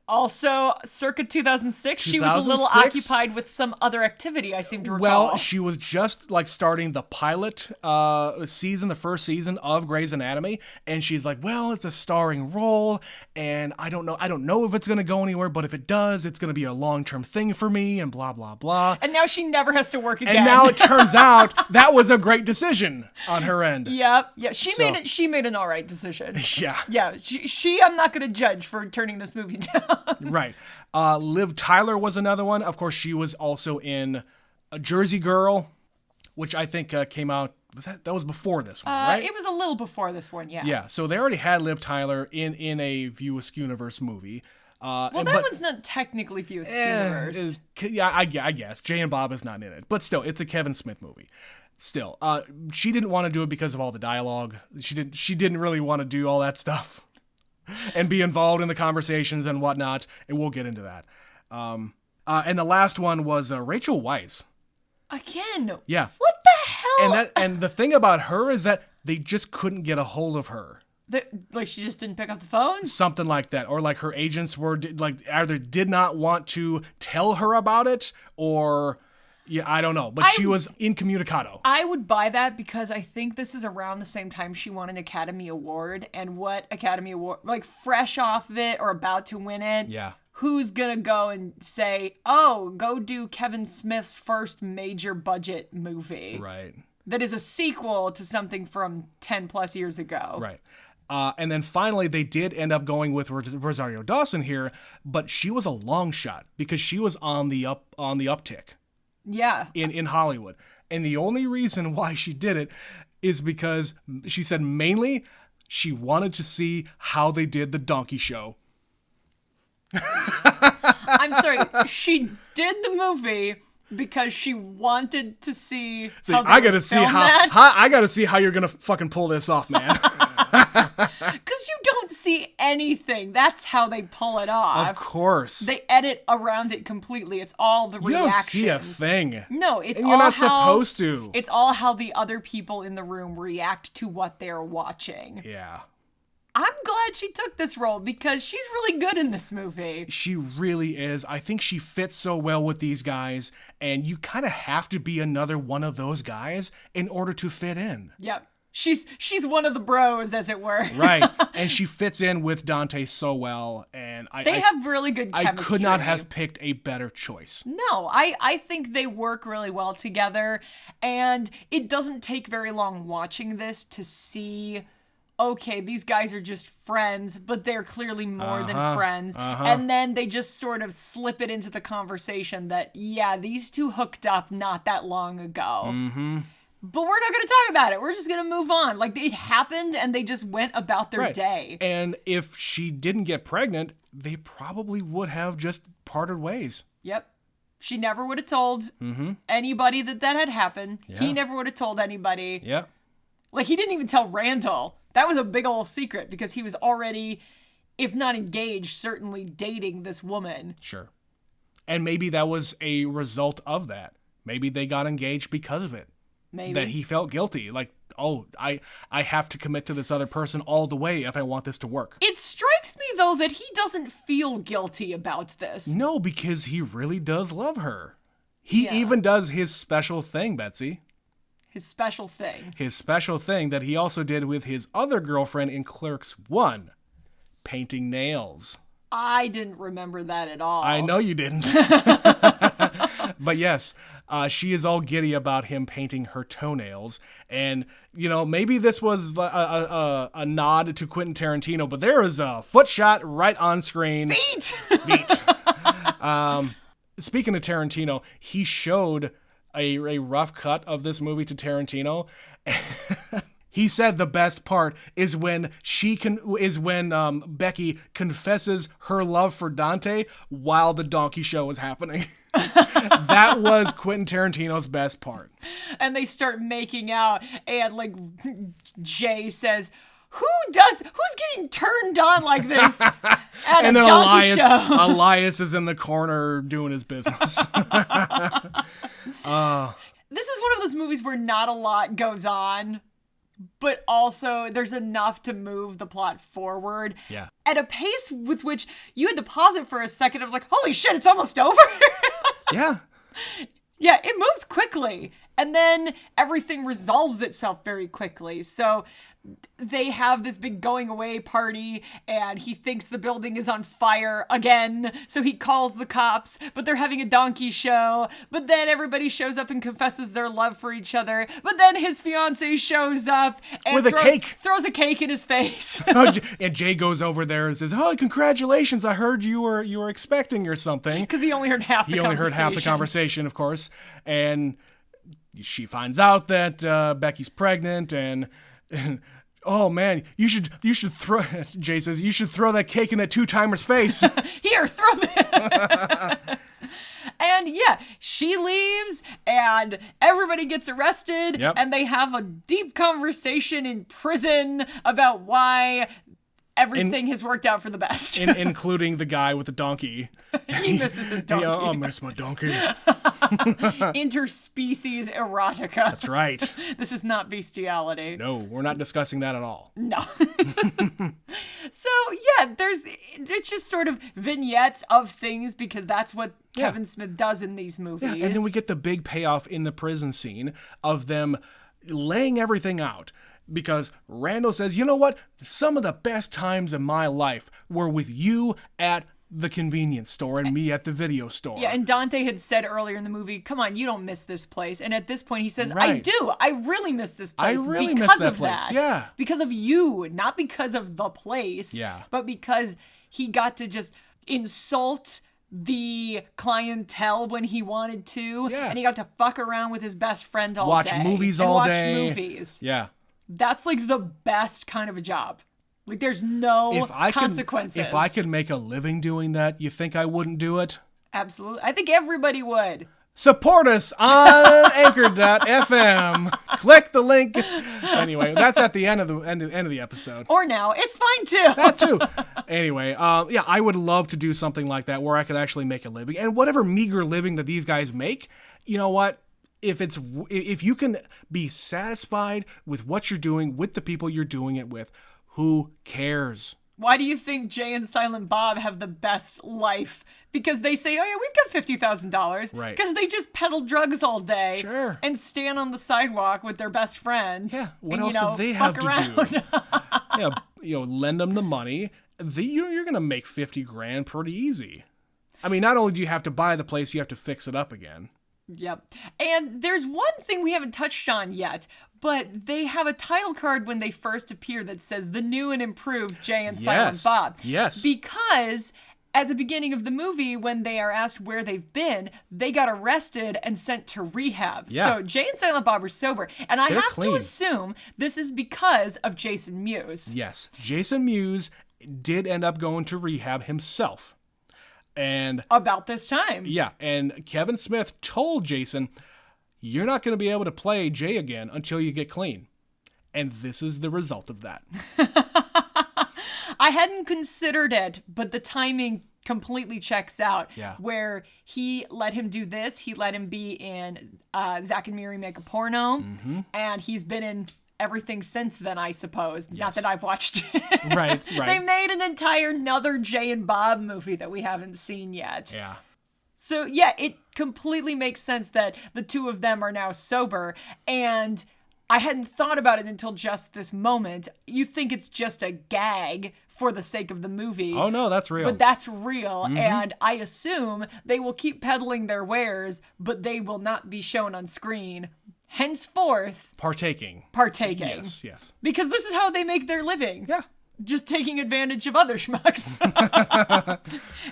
Also, circa 2006, she was a little 2006? occupied with some other activity, I seem to recall. Well, she was just like starting the pilot season, the first season of Grey's Anatomy, and she's like, "Well, it's a starring role, and I don't know if it's gonna go anywhere, but if it does, it's gonna be a long-term thing for me," and blah blah blah. And now she never has to work again. And now it turns out that was a great decision on her end. Yep. Yeah, she made an all right decision. Yeah. Yeah, she I'm not going to judge for turning this movie down. Right. Liv Tyler was another one. Of course, she was also in a Jersey Girl, which I think came out. That was before this one, right? It was a little before this one, yeah. Yeah. So they already had Liv Tyler in a View Askewniverse movie. Well, that one's not technically View Askewniverse. Yeah, I guess Jay and Bob is not in it, but still, it's a Kevin Smith movie. Still, she didn't want to do it because of all the dialogue. She didn't really want to do all that stuff and be involved in the conversations and whatnot, and we'll get into that. And the last one was Rachel Weisz. Again? Yeah. What the hell? And the thing about her is that they just couldn't get a hold of her. Like she just didn't pick up the phone? Something like that. Or like her agents were like either did not want to tell her about it, or... Yeah, I don't know, but she was incommunicado. I would buy that because I think this is around the same time she won an Academy Award, and what Academy Award, like fresh off of it or about to win it. Yeah. Who's gonna go and say, "Oh, go do Kevin Smith's first major budget movie"? Right. That is a sequel to something from 10 plus years ago. Right. And then finally, they did end up going with Rosario Dawson here, but she was a long shot because she was on the uptick. Yeah. In Hollywood. And the only reason why she did it is because she said mainly she wanted to see how they did the donkey show. I'm sorry. She did the movie because she wanted to see how they I gotta would see film how that. I gotta see how you're gonna fucking pull this off, man. Because you don't see anything. That's how they pull it off. Of course. They edit around it completely. It's all the reactions. You don't see a thing. No, it's and all you're not how, supposed to. It's all how the other people in the room react to what they're watching. Yeah. I'm glad she took this role because she's really good in this movie. She really is. I think she fits so well with these guys, and you kind of have to be another one of those guys in order to fit in. Yep. She's one of the bros, as it were. Right. And she fits in with Dante so well, and they have really good chemistry. I could not have picked a better choice. No, I think they work really well together, and it doesn't take very long watching this to see, okay, these guys are just friends, but they're clearly more than friends. And then they just sort of slip it into the conversation that, yeah, these two hooked up not that long ago. Mm-hmm. But we're not going to talk about it. We're just going to move on. Like, it happened and they just went about their day. And if she didn't get pregnant, they probably would have just parted ways. Yep. She never would have told anybody that had happened. Yeah. He never would have told anybody. Yep. Like, he didn't even tell Randall. That was a big old secret because he was already, if not engaged, certainly dating this woman. Sure. And maybe that was a result of that. Maybe they got engaged because of it. Maybe. That he felt guilty. Like, oh, I have to commit to this other person all the way if I want this to work. It strikes me, though, that he doesn't feel guilty about this. No, because he really does love her. He even does his special thing, Betsy. His special thing. His special thing that he also did with his other girlfriend in Clerks I. Painting nails. I didn't remember that at all. I know you didn't. But yes, she is all giddy about him painting her toenails. And, you know, maybe this was a nod to Quentin Tarantino, but there is a foot shot right on screen. Feet! Speaking of Tarantino, he showed a rough cut of this movie to Tarantino. He said the best part is when Becky confesses her love for Dante while the donkey show is happening. That was Quentin Tarantino's best part. And they start making out, and like Jay says, who's getting turned on like this at and a then donkey show? Elias is in the corner doing his business. This is one of those movies where not a lot goes on, but also there's enough to move the plot forward. Yeah. At a pace with which you had to pause it for a second. I was like, holy shit, it's almost over. Yeah. Yeah, it moves quickly. And then everything resolves itself very quickly. So they have this big going away party, and he thinks the building is on fire again. So he calls the cops, but they're having a donkey show. But then everybody shows up and confesses their love for each other. But then his fiance shows up and with a cake. Throws a cake in his face. And Jay goes over there and says, "Oh, congratulations! I heard you were expecting or something." Because he only heard half the conversation. He only heard half the conversation, of course. And she finds out that Becky's pregnant, and oh man, you should throw. Jay says you should throw that cake in that two-timer's face. Here, throw this. And yeah, she leaves, and everybody gets arrested, and they have a deep conversation in prison about why everything has worked out for the best. Including the guy with the donkey. He misses his donkey. I miss my donkey. Interspecies erotica. That's right. This is not bestiality. No, we're not discussing that at all. No. So, yeah, it's just sort of vignettes of things because that's what Kevin Smith does in these movies. Yeah, and then we get the big payoff in the prison scene of them laying everything out. Because Randall says, you know what? Some of the best times in my life were with you at the convenience store and me at the video store. Yeah, and Dante had said earlier in the movie, come on, you don't miss this place. And at this point he says, I do. I really miss this place. I really miss that place. Yeah. Because of you, not because of the place. Yeah. But because he got to just insult the clientele when he wanted to. Yeah. And he got to fuck around with his best friend all watch day. Movies and all watch day. Movies. Yeah. That's like the best kind of a job. Like there's no consequences. If I could make a living doing that, you think I wouldn't do it? Absolutely. I think everybody would. Support us on Anchor.fm. Click the link. Anyway, that's at the end of the episode. Or now. It's fine too. That too. Anyway, yeah, I would love to do something like that where I could actually make a living. And whatever meager living that these guys make, you know what? If you can be satisfied with what you're doing with the people you're doing it with, who cares? Why do you think Jay and Silent Bob have the best life? Because they say, oh yeah, we've got $50,000. Right. Because they just peddle drugs all day. Sure. And stand on the sidewalk with their best friend. Yeah. What and, else do they have around. to do? Yeah. Lend them the money. You're going to make $50,000 pretty easy. I mean, not only do you have to buy the place, you have to fix it up again. Yep. And there's one thing we haven't touched on yet, but they have a title card when they first appear that says the new and improved Jay and Silent Bob. Yes. Because at the beginning of the movie, when they are asked where they've been, they got arrested and sent to rehab. Yeah. So Jay and Silent Bob are sober. And I They're have clean. to assume this is because of Jason Mewes. Yes. Jason Mewes did end up going to rehab himself. And About this time. yeah, and Kevin Smith told Jason, you're not going to be able to play Jay again until you get clean. And this is the result of that. I hadn't considered it, but the timing completely checks out. Yeah. Where he let him do this, he let him be in Zack and Miri Make a Porno, and he's been in everything since then, I suppose. Not Yes. that I've watched it. Right. They made an entire another Jay and Bob movie that we haven't seen yet. Yeah. So yeah, it completely makes sense that the two of them are now sober, and I hadn't thought about it until just this moment. You think it's just a gag for the sake of the movie. Oh, no, that's real. But that's real, and I assume they will keep peddling their wares, but they will not be shown on screen. Henceforth, Partaking. Yes. Yes. Because this is how they make their living. Yeah. Just taking advantage of other schmucks.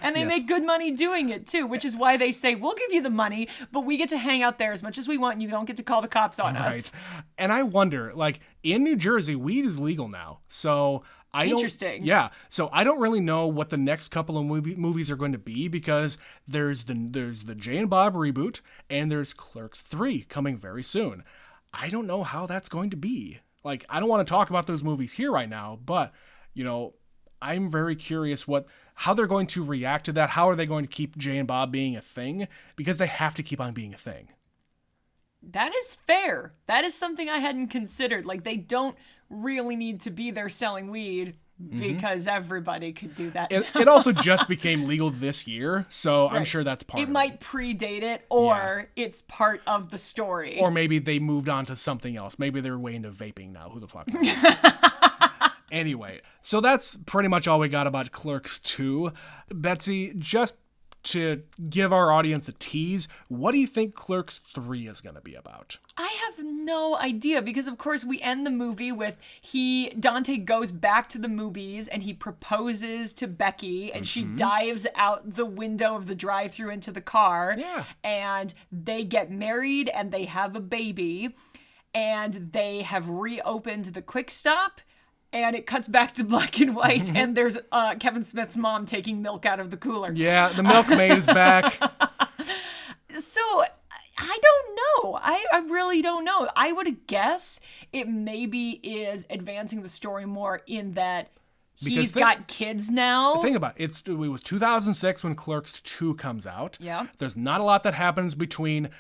And they Yes. make good money doing it too, which is why they say, we'll give you the money, but we get to hang out there as much as we want and you don't get to call the cops on us. Right. And I wonder, like, in New Jersey, weed is legal now. So Interesting. Yeah. So I don't really know what the next couple of movies are going to be, because there's the Jay and Bob reboot and there's Clerks 3 coming very soon. I don't know how that's going to be. Like, I don't want to talk about those movies here right now, but, I'm very curious how they're going to react to that. How are they going to keep Jay and Bob being a thing? Because they have to keep on being a thing. That is fair. That is something I hadn't considered. Like, they don't really need to be there selling weed because everybody could do that. It also just became legal this year, so I'm sure that's part of it. It might predate it, or it's part of the story. Or maybe they moved on to something else. Maybe they're way into vaping now. Who the fuck knows? Anyway, so that's pretty much all we got about Clerks 2. Betsy, just to give our audience a tease, what do you think Clerks 3 is going to be about? I have no idea, because of course we end the movie with Dante goes back to the movies and he proposes to Becky, and she dives out the window of the drive-thru into the car. Yeah. And they get married and they have a baby, and they have reopened the Quick Stop. And it cuts back to black and white, and there's Kevin Smith's mom taking milk out of the cooler. Yeah, the milkmaid is back. So, I don't know. I really don't know. I would guess it maybe is advancing the story more in that he's got kids now. Think about it. It was 2006 when Clerks 2 comes out. Yeah. There's not a lot that happens between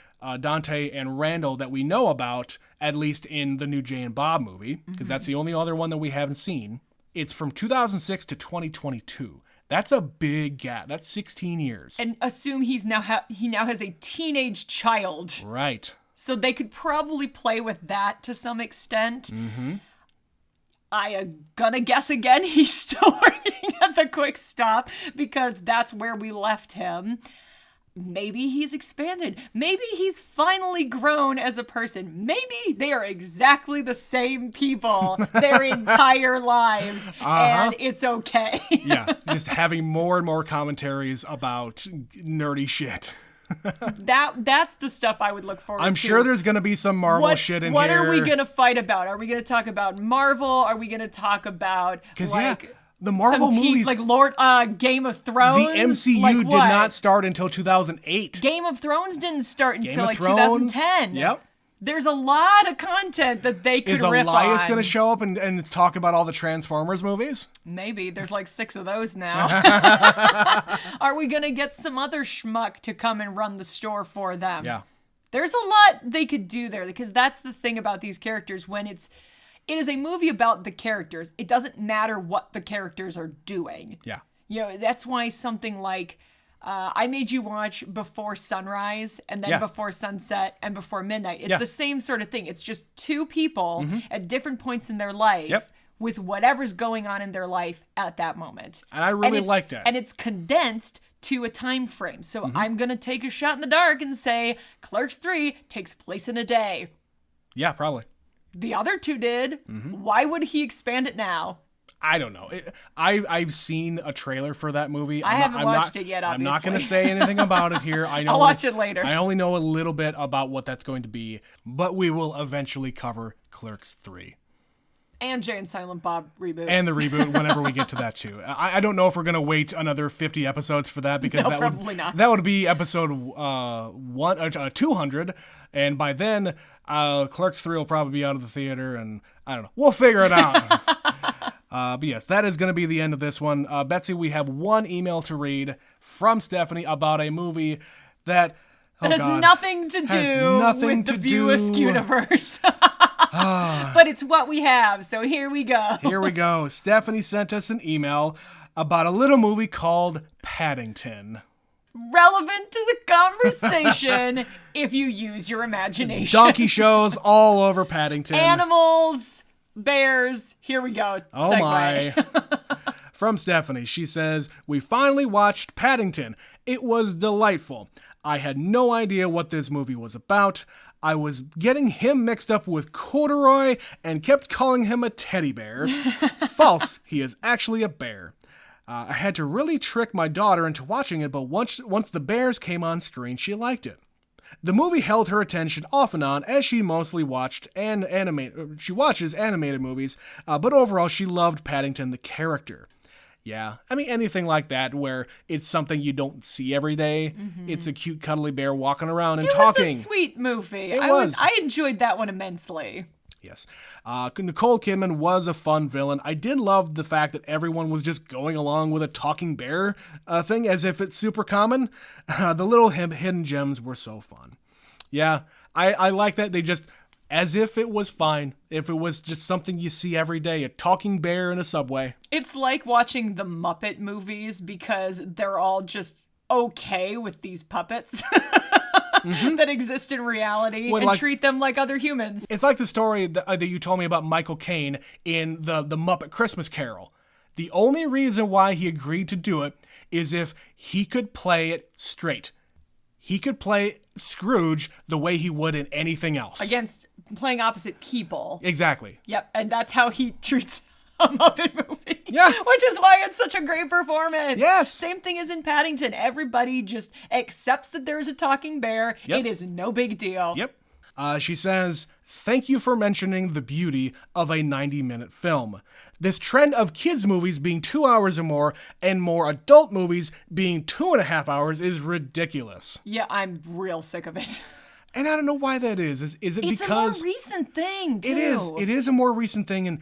Dante and Randall that we know about, at least in the new Jay and Bob movie, because that's the only other one that we haven't seen. It's from 2006 to 2022. That's a big gap. That's 16 years. And assume he now has a teenage child. Right. So they could probably play with that to some extent. I am gonna guess again he's still working at the Quick Stop, because that's where we left him. Maybe he's expanded. Maybe he's finally grown as a person. Maybe they are exactly the same people their entire lives, and it's okay. Yeah, just having more and more commentaries about nerdy shit. That's the stuff I would look forward to. I'm sure there's going to be some Marvel shit in what here. What are we going to fight about? Are we going to talk about Marvel? Are we going to talk about, Because, The Marvel movies, like Game of Thrones. The MCU did not start until 2008. Game of Thrones didn't start until like Thrones, 2010. Yep. There's a lot of content that they could riff on. Is Elias going to show up and talk about all the Transformers movies? Maybe. There's like 6 of those now. Are we going to get some other schmuck to come and run the store for them? Yeah. There's a lot they could do there, because that's the thing about these characters. When it is a movie about the characters, it doesn't matter what the characters are doing. Yeah. That's why something like I made you watch Before Sunrise and then Before Sunset and Before Midnight. It's the same sort of thing. It's just 2 people at different points in their life with whatever's going on in their life at that moment. And I really liked that. And it's condensed to a time frame. So I'm going to take a shot in the dark and say Clerks 3 takes place in a day. Yeah, probably. The other 2 did. Why would he expand it now? I don't know. I've seen a trailer for that movie. I haven't watched it yet, obviously. I'm not going to say anything about it here. I'll watch it later. I only know a little bit about what that's going to be, but we will eventually cover Clerks 3. And Jay and Silent Bob reboot. And the reboot whenever we get to that too. I don't know if we're going to wait another 50 episodes for that, because probably not. That would be episode 200. And by then, Clerks 3 will probably be out of the theater, and I don't know. We'll figure it out. But yes, that is going to be the end of this one. Betsy, we have one email to read from Stephanie about a movie that has nothing to do with the View-Askew universe. But it's what we have, so here we go. Here we go. Stephanie sent us an email about a little movie called Paddington. Relevant to the conversation if you use your imagination. Donkey shows all over Paddington. Animals, bears, here we go. Oh Segue. My. From Stephanie, she says, "We finally watched Paddington. It was delightful. I had no idea what this movie was about. I was getting him mixed up with Corduroy and kept calling him a teddy bear. False, he is actually a bear. I had to really trick my daughter into watching it, but once the bears came on screen, she liked it. The movie held her attention off and on, as she mostly watches animated movies, but overall she loved Paddington the character. Yeah, I mean, anything like that where it's something you don't see every day. It's a cute, cuddly bear walking around and talking. It was a sweet movie. It was. I enjoyed that one immensely. Yes. Nicole Kidman was a fun villain. I did love the fact that everyone was just going along with a talking bear thing as if it's super common. The little hidden gems were so fun. Yeah, I like that. They just, as if it was fine. If it was just something you see every day, a talking bear in a subway. It's like watching the Muppet movies because they're all just okay with these puppets. That exist in reality and treat them like other humans. It's like the story that you told me about Michael Caine in the Muppet Christmas Carol. The only reason why he agreed to do it is if he could play it straight. He could play Scrooge the way he would in anything else. Against playing opposite people. Exactly. Yep, and that's how he treats a Muppet movie. Yeah. Which is why it's such a great performance. Yes. Same thing as in Paddington. Everybody just accepts that there's a talking bear. Yep. It is no big deal. Yep. She says, "Thank you for mentioning the beauty of a 90-minute film. This trend of kids' movies being 2 hours or more and more adult movies being 2.5 hours is ridiculous." Yeah, I'm real sick of it. And I don't know why that is. Is it it's because... It's a more recent thing, too. It is. It is a more recent thing. And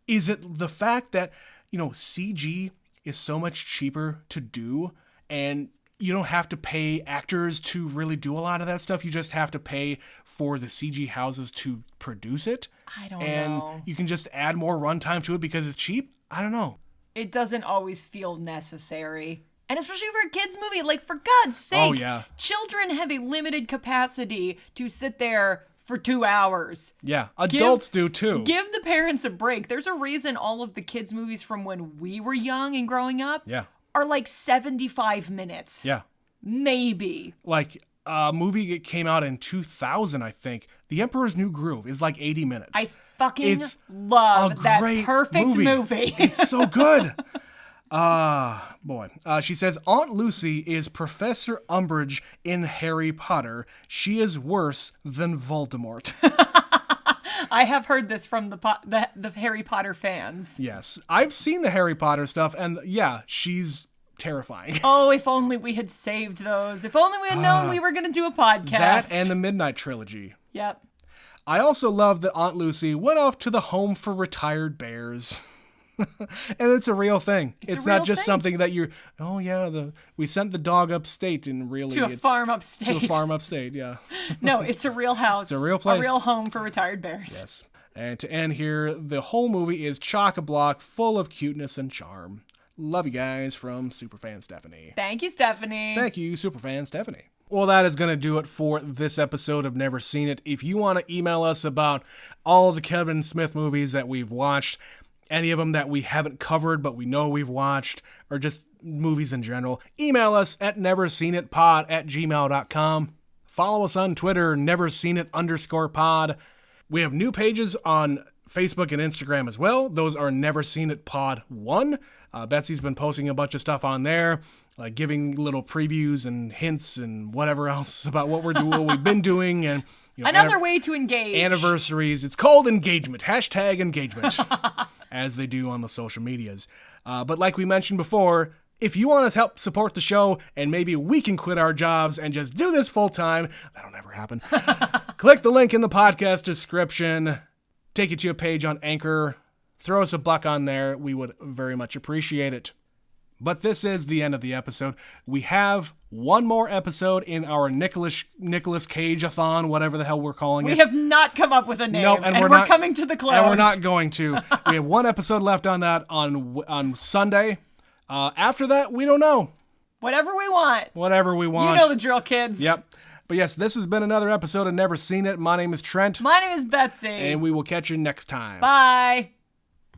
is it the fact that, CG is so much cheaper to do and you don't have to pay actors to really do a lot of that stuff? You just have to pay for the CG houses to produce it? I don't know. And you can just add more runtime to it because it's cheap? I don't know. It doesn't always feel necessary. And especially for a kid's movie, like, for God's sake, oh, yeah. Children have a limited capacity to sit there for 2 hours. Yeah, adults do too. Give the parents a break. There's a reason all of the kids' movies from when we were young and growing up are like 75 minutes. Yeah. Maybe. Like a movie that came out in 2000, I think. The Emperor's New Groove is like 80 minutes. I fucking love that perfect movie. It's so good. Boy. She says, Aunt Lucy is Professor Umbridge in Harry Potter. She is worse than Voldemort. I have heard this from the Harry Potter fans. Yes. I've seen the Harry Potter stuff, and yeah, she's terrifying. Oh, if only we had saved those. If only we had known we were going to do a podcast. That and the Midnight Trilogy. Yep. I also love that Aunt Lucy went off to the home for retired bears. And it's a real thing. It's not just something that you're, we sent the dog upstate and really to a farm upstate. To a farm upstate, yeah. No, it's a real house. It's a real place. A real home for retired bears. Yes. And to end here, the whole movie is chock-a-block, full of cuteness and charm. Love you guys from Superfan Stephanie. Thank you, Stephanie. Thank you, Superfan Stephanie. Well, that is going to do it for this episode of Never Seen It. If you want to email us about all the Kevin Smith movies that we've watched, any of them that we haven't covered but we know we've watched, or just movies in general, email us at neverseenitpod@gmail.com. Follow us on Twitter, neverseenit_pod. We have new pages on Facebook and Instagram as well. Those are Never Seen It Pod 1. Betsy's been posting a bunch of stuff on there, like giving little previews and hints and whatever else about what we've been doing, and another way to engage. Anniversaries. It's called engagement. #engagement, as they do on the social medias. But like we mentioned before, if you want to help support the show and maybe we can quit our jobs and just do this full time, that'll never happen. Click the link in the podcast description. Take you to a page on Anchor. Throw us a buck on there. We would very much appreciate it. But this is the end of the episode. We have one more episode in our Nicolas Cage-a-thon, whatever the hell we're calling it. We have not come up with a name, nope, and we're coming to the close. And we're not going to. We have one episode left on that on Sunday. After that, we don't know. Whatever we want. Whatever we want. You know the drill, kids. Yep. But yes, this has been another episode of Never Seen It. My name is Trent. My name is Betsy. And we will catch you next time. Bye.